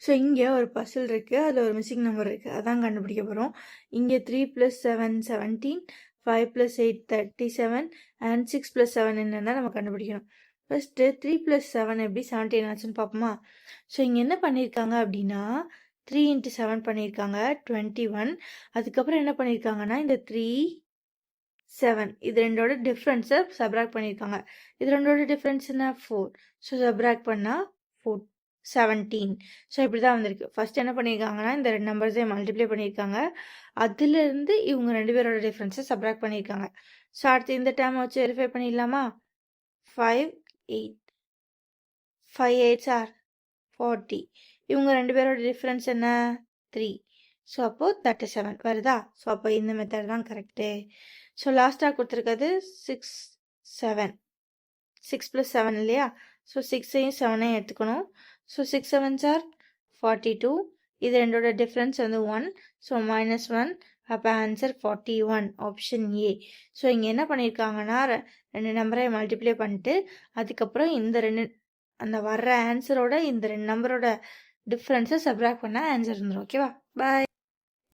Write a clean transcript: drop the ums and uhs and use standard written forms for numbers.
So இங்கே ஒரு பசில் இருக்குது, அதில் ஒரு மிஸ்ஸிங் நம்பர் இருக்குது, அதான் கண்டுபிடிக்க போகிறோம். இங்கே 3 + 7 17, 5 + 8 37 அண்ட் 6 + 7 என்னென்னா நம்ம கண்டுபிடிக்கணும். ஃபஸ்ட்டு 3 + 7 எப்படி 17 ஆச்சுன்னு பார்ப்போமா? ஸோ இங்கே என்ன பண்ணியிருக்காங்க அப்படின்னா 3 × 7 பண்ணியிருக்காங்க 21. அதுக்கப்புறம் என்ன பண்ணியிருக்காங்கன்னா இந்த 3 7 இது ரெண்டோட டிஃப்ரென்ஸை சப்ராக்ட் பண்ணியிருக்காங்க. இது ரெண்டோட டிஃப்ரென்ஸ் என்ன 4. ஸோ சப்ராக்ட் பண்ணால் 4 17. ஸோ இப்படி தான் வந்திருக்கு. ஃபர்ஸ்ட் என்ன பண்ணியிருக்காங்கன்னா இந்த ரெண்டு நம்பர்ஸையும் மல்டிப்ளை பண்ணியிருக்காங்க. அதுலேருந்து இவங்க ரெண்டு பேரோட டிஃப்ரென்ஸை சப்ராக்ட் பண்ணியிருக்காங்க. ஸோ அடுத்து இந்த டேர்மை வச்சு வெரிஃபை பண்ணிடலாமா? 5 8 5 8s are 40. இவங்க ரெண்டு பேரோட டிஃப்ரென்ஸ் என்ன 3. ஸோ அப்போது 37 வருதா? ஸோ அப்போ இந்த மெத்தட் தான் கரெக்டு. ஸோ லாஸ்ட்டாக கொடுத்துருக்கிறது 6 7 6 + 7 இல்லையா? ஸோ 6ஐயும் 7ஐயும் எடுத்துக்கணும். So 6 7s are 42. இது ரெண்டோட டிஃப்ரென்ஸ் வந்து 1. ஸோ -1. அப்போ ஆன்சர் 41 ஆப்ஷன் ஏ. ஸோ இங்கே என்ன பண்ணியிருக்காங்கன்னா ரெண்டு நம்பரை மல்டிப்ளை பண்ணிட்டு அதுக்கப்புறம் இந்த ரெண்டு அந்த வர்ற ஆன்சரோட இந்த ரெண்டு நம்பரோட டிஃப்ரென்ஸை சப்ராக்ட் பண்ணால் ஆன்சர் வந்துடும். ஓகேவா? பாய்.